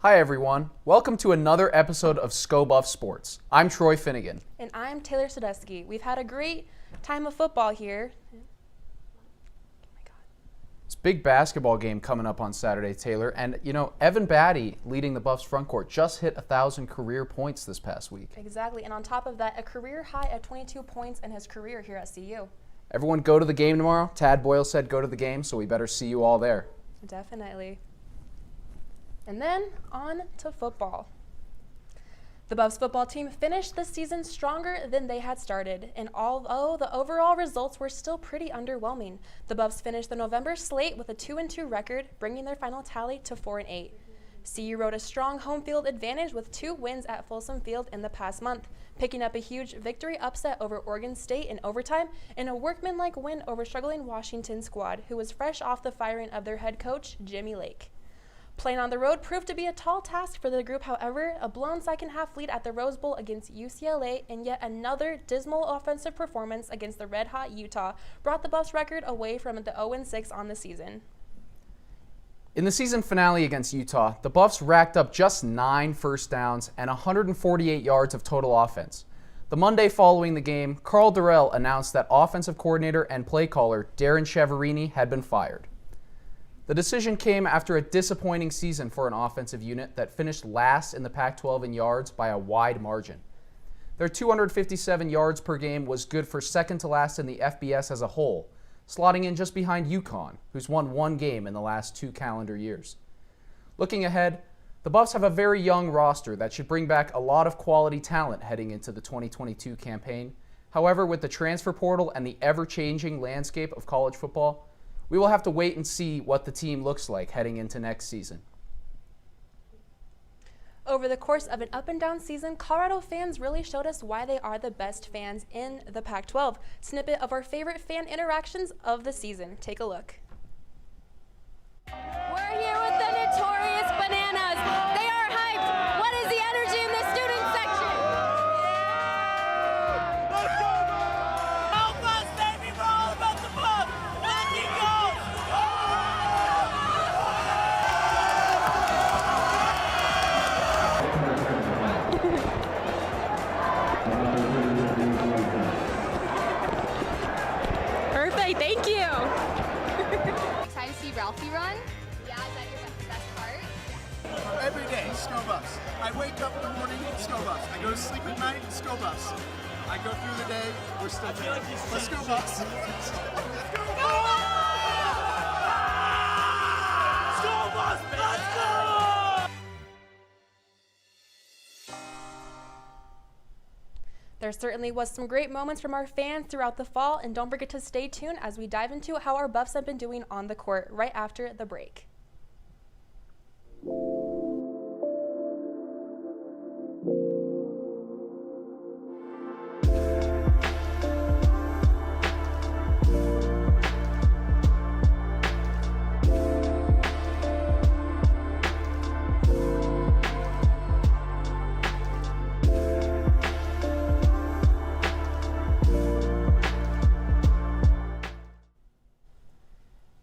Hi everyone, welcome to another episode of Sko Buffs Sports. I'm Troy Finnegan. And I'm Taylor Sadusky. We've had a great time of football here. It's a big basketball game coming up on Saturday, Taylor, and Evan Batty, leading the Buffs front court, just hit 1,000 career points this past week. Exactly, and on top of that, a career high at 22 points in his career here at CU. Everyone go to the game tomorrow. Tad Boyle said go to the game, so we better see you all there. Definitely. And then on to football. The Buffs football team finished the season stronger than they had started, and although the overall results were still pretty underwhelming, the Buffs finished the November slate with a 2-2 record, bringing their final tally to 4-8. CU rode a strong home field advantage with 2 wins at Folsom Field in the past month, picking up a huge victory upset over Oregon State in overtime and a workmanlike win over struggling Washington squad, who was fresh off the firing of their head coach, Jimmy Lake. Playing on the road proved to be a tall task for the group, however. A blown second-half lead at the Rose Bowl against UCLA and yet another dismal offensive performance against the red-hot Utah brought the Buffs record away from the 0-6 on the season. In the season finale against Utah, the Buffs racked up just 9 first downs and 148 yards of total offense. The Monday following the game, Carl Durrell announced that offensive coordinator and play caller Darren Chiaverini had been fired. The decision came after a disappointing season for an offensive unit that finished last in the Pac-12 in yards by a wide margin. Their 257 yards per game was good for second to last in the FBS as a whole, slotting in just behind UConn, who's won 1 game in the last 2 calendar years. Looking ahead, the Buffs have a very young roster that should bring back a lot of quality talent heading into the 2022 campaign. However, with the transfer portal and the ever-changing landscape of college football, we will have to wait and see what the team looks like heading into next season. Over the course of an up-and-down season, Colorado fans really showed us why they are the best fans in the Pac-12. Snippet of our favorite fan interactions of the season. Take a look. We're here with the notorious Bananas. They are hyped. What is the energy in the student section? Let's go! Help us, baby! We're all about the Buffs! Let's go! Perfect, thank you. Excited to see Ralphie run? Yeah, is that your best part? Every day, Sko Buffs. I wake up in the morning, Sko Buffs. I go to sleep at night, Sko Buffs. I go through the day, we're still there. Let's go Buffs. Go Buffs! Let's go! There certainly was some great moments from our fans throughout the fall, and don't forget to stay tuned as we dive into how our Buffs have been doing on the court right after the break.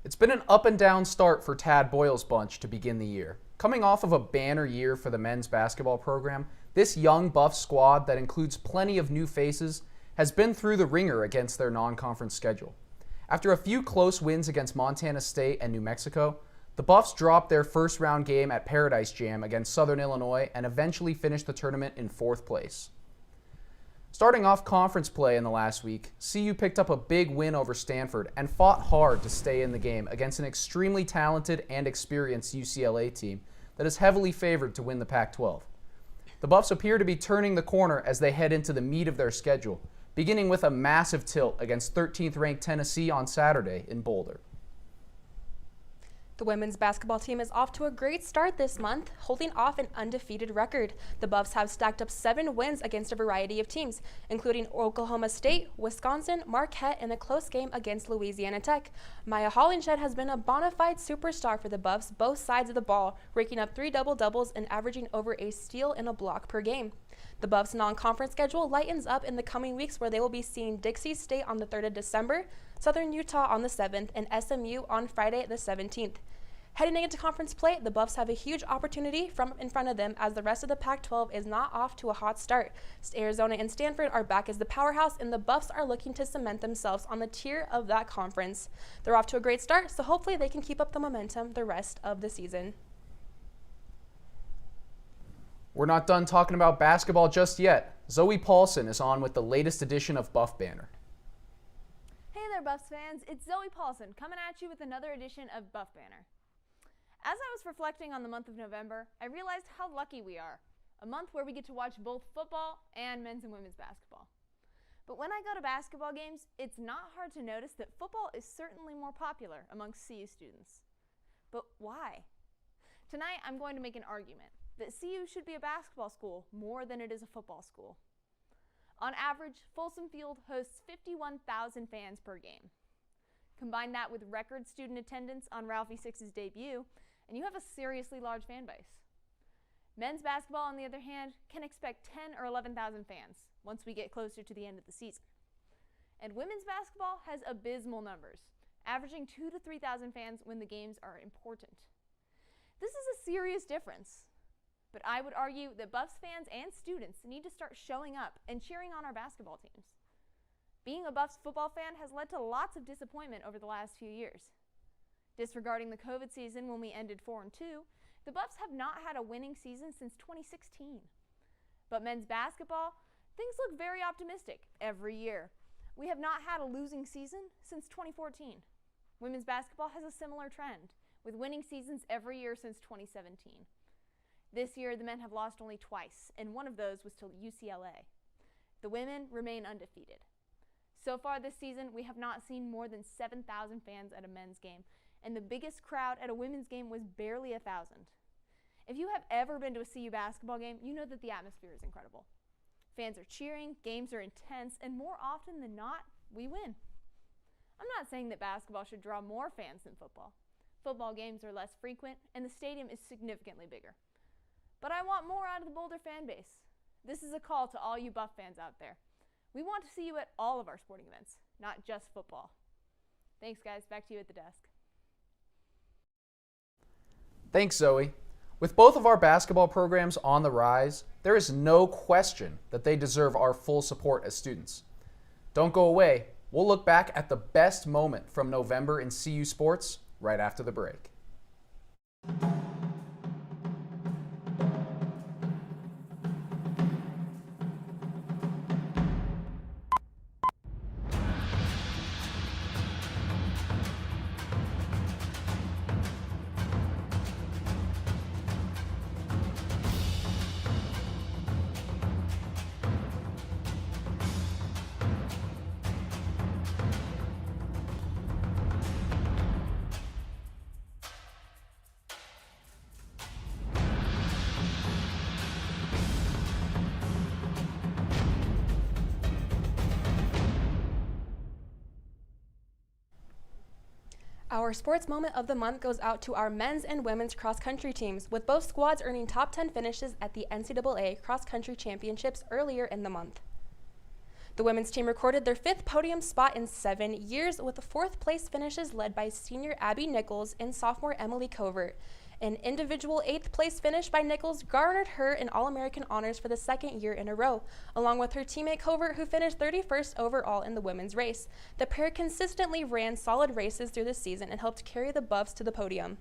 It's been an up and down start for Tad Boyle's bunch to begin the year. Coming off of a banner year for the men's basketball program, this young Buffs squad that includes plenty of new faces has been through the ringer against their non-conference schedule. After a few close wins against Montana State and New Mexico, the Buffs dropped their first-round game at Paradise Jam against Southern Illinois and eventually finished the tournament in 4th place. Starting off conference play in the last week, CU picked up a big win over Stanford and fought hard to stay in the game against an extremely talented and experienced UCLA team that is heavily favored to win the Pac-12. The Buffs appear to be turning the corner as they head into the meat of their schedule, beginning with a massive tilt against 13th-ranked Tennessee on Saturday in Boulder. The women's basketball team is off to a great start this month, holding off an undefeated record. The Buffs have stacked up 7 wins against a variety of teams, including Oklahoma State, Wisconsin, Marquette, and a close game against Louisiana Tech. Maya Hollingshed has been a bona fide superstar for the Buffs, both sides of the ball, raking up 3 double-doubles and averaging over a steal and a block per game. The Buffs' non-conference schedule lightens up in the coming weeks, where they will be seeing Dixie State on the 3rd of December, Southern Utah on the 7th, and SMU on Friday the 17th. Heading into conference play, the Buffs have a huge opportunity in front of them as the rest of the Pac-12 is not off to a hot start. Arizona and Stanford are back as the powerhouse, and the Buffs are looking to cement themselves on the tier of that conference. They're off to a great start, so hopefully they can keep up the momentum the rest of the season. We're not done talking about basketball just yet. Zoe Paulson is on with the latest edition of Buff Banner. Hey there, Buffs fans. It's Zoe Paulson coming at you with another edition of Buff Banner. As I was reflecting on the month of November, I realized how lucky we are. A month where we get to watch both football and men's and women's basketball. But when I go to basketball games, it's not hard to notice that football is certainly more popular amongst CU students. But why? Tonight, I'm going to make an argument that CU should be a basketball school more than it is a football school. On average, Folsom Field hosts 51,000 fans per game. Combine that with record student attendance on Ralphie Six's debut, and you have a seriously large fan base. Men's basketball, on the other hand, can expect 10 or 11,000 fans once we get closer to the end of the season. And women's basketball has abysmal numbers, averaging 2,000 to 3,000 fans when the games are important. This is a serious difference. But I would argue that Buffs fans and students need to start showing up and cheering on our basketball teams. Being a Buffs football fan has led to lots of disappointment over the last few years. Disregarding the COVID season when we ended 4-2, the Buffs have not had a winning season since 2016. But men's basketball, things look very optimistic every year. We have not had a losing season since 2014. Women's basketball has a similar trend, with winning seasons every year since 2017. This year, the men have lost only twice, and one of those was to UCLA. The women remain undefeated. So far this season, we have not seen more than 7,000 fans at a men's game, and the biggest crowd at a women's game was barely 1,000. If you have ever been to a CU basketball game, you know that the atmosphere is incredible. Fans are cheering, games are intense, and more often than not, we win. I'm not saying that basketball should draw more fans than football. Football games are less frequent, and the stadium is significantly bigger. But I want more out of the Boulder fan base. This is a call to all you Buff fans out there. We want to see you at all of our sporting events, not just football. Thanks, guys. Back to you at the desk. Thanks, Zoe. With both of our basketball programs on the rise, there is no question that they deserve our full support as students. Don't go away. We'll look back at the best moment from November in CU sports right after the break. Our sports moment of the month goes out to our men's and women's cross-country teams, with both squads earning top 10 finishes at the NCAA cross-country championships earlier in the month. The women's team recorded their 5th podium spot in 7 years, with the 4th place finishes led by senior Abby Nichols and sophomore Emily Covert. An individual 8th place finish by Nichols garnered her an All-American honors for the 2nd year in a row, along with her teammate Covert, who finished 31st overall in the women's race. The pair consistently ran solid races through the season and helped carry the Buffs to the podium.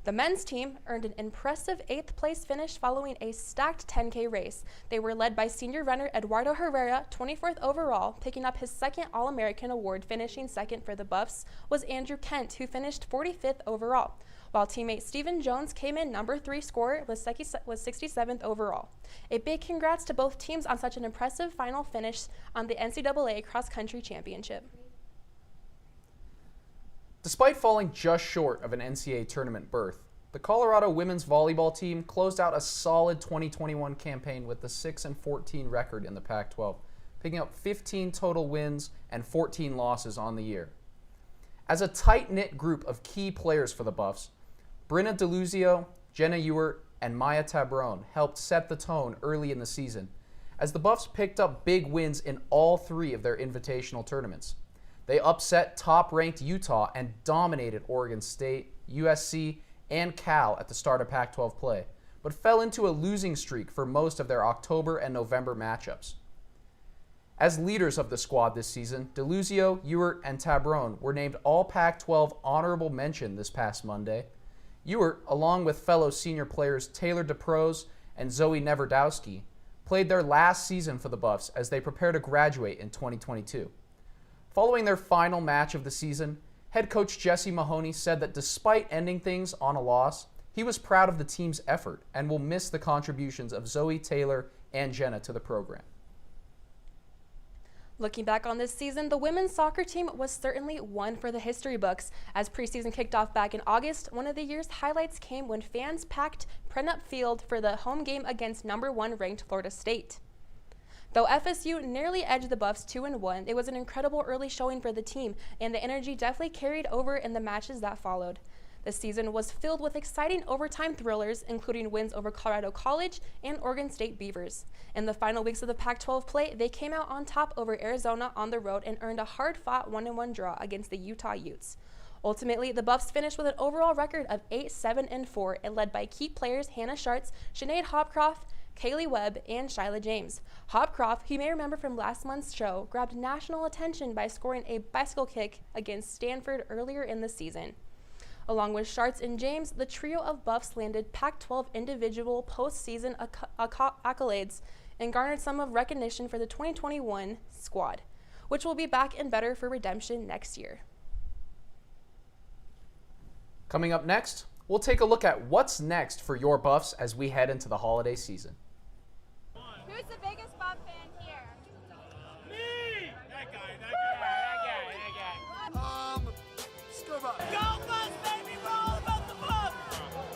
The men's team earned an impressive 8th place finish following a stacked 10K race. They were led by senior runner Eduardo Herrera, 24th overall. Picking up his 2nd All-American award, finishing 2nd for the Buffs, was Andrew Kent, who finished 45th overall, while teammate Stephen Jones came in number 3 scorer with 67th overall. A big congrats to both teams on such an impressive final finish on the NCAA cross-country championship. Despite falling just short of an NCAA tournament berth, the Colorado women's volleyball team closed out a solid 2021 campaign with a 6-14 record in the Pac-12, picking up 15 total wins and 14 losses on the year. As a tight-knit group of key players for the Buffs, Brenna DeLuzio, Jenna Ewert, and Maya Tabrone helped set the tone early in the season, as the Buffs picked up big wins in all 3 of their invitational tournaments. They upset top-ranked Utah and dominated Oregon State, USC, and Cal at the start of Pac-12 play, but fell into a losing streak for most of their October and November matchups. As leaders of the squad this season, DeLuzio, Ewert, and Tabrone were named All Pac-12 Honorable Mention this past Monday. Ewert, along with fellow senior players Taylor DeProse and Zoe Neverdowski, played their last season for the Buffs as they prepare to graduate in 2022. Following their final match of the season, head coach Jesse Mahoney said that despite ending things on a loss, he was proud of the team's effort and will miss the contributions of Zoe, Taylor, and Jenna to the program. Looking back on this season, the women's soccer team was certainly one for the history books. As preseason kicked off back in August, one of the year's highlights came when fans packed Prenup Field for the home game against #1 ranked Florida State. Though FSU nearly edged the Buffs 2-1, it was an incredible early showing for the team, and the energy definitely carried over in the matches that followed. The season was filled with exciting overtime thrillers, including wins over Colorado College and Oregon State Beavers. In the final weeks of the Pac-12 play, they came out on top over Arizona on the road and earned a hard-fought 1-1 draw against the Utah Utes. Ultimately, the Buffs finished with an overall record of 8-7-4 and led by key players Hannah Schartz, Sinead Hopcroft, Kaylee Webb, and Shyla James. Hopcroft, who you may remember from last month's show, grabbed national attention by scoring a bicycle kick against Stanford earlier in the season. Along with Schartz and James, the trio of Buffs landed Pac-12 individual postseason accolades and garnered some of recognition for the 2021 squad, which will be back and better for redemption next year. Coming up next, we'll take a look at what's next for your Buffs as we head into the holiday season. Who's the biggest Buff fan here? Me! That guy. Sko Buffs. Go Buffs, baby! We're all about the Buffs!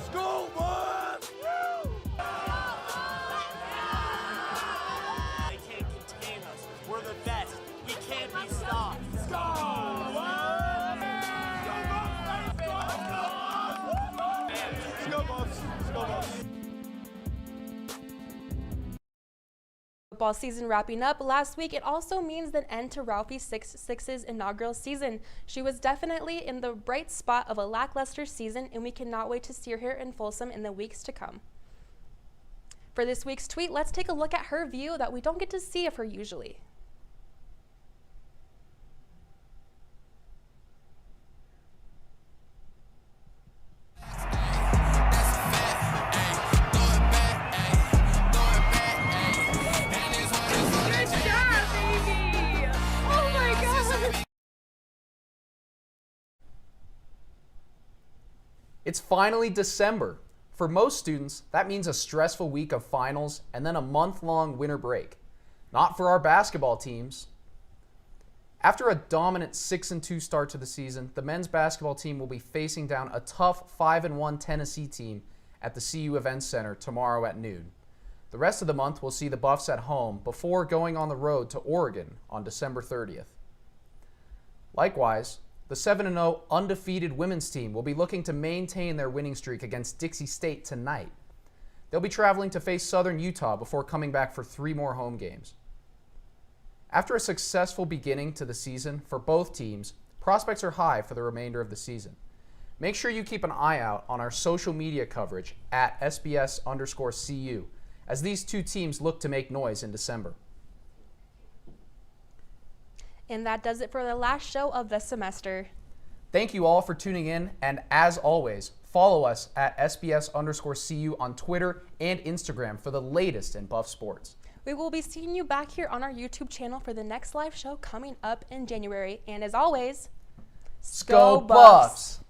Sko Buffs! They can't contain us. We're the best. We can't be stopped. Go Football season wrapping up last week, it also means an end to Ralphie Six's inaugural season. She was definitely in the bright spot of a lackluster season, and we cannot wait to see her here in Folsom in the weeks to come. For this week's tweet, let's take a look at her view that we don't get to see of her usually. It's finally December. For most students, that means a stressful week of finals and then a month-long winter break. Not for our basketball teams. After a dominant 6-2 start to the season, the men's basketball team will be facing down a tough 5-1 Tennessee team at the CU Events Center tomorrow at noon. The rest of the month will see the Buffs at home before going on the road to Oregon on December 30th. Likewise, the 7-0 undefeated women's team will be looking to maintain their winning streak against Dixie State tonight. They'll be traveling to face Southern Utah before coming back for 3 more home games. After a successful beginning to the season for both teams, prospects are high for the remainder of the season. Make sure you keep an eye out on our social media coverage at SBS_CU as these two teams look to make noise in December. And that does it for the last show of the semester. Thank you all for tuning in, and as always, follow us at SBS_CU on Twitter and Instagram for the latest in Buff sports. We will be seeing you back here on our YouTube channel for the next live show coming up in January. And as always, Sko Buffs!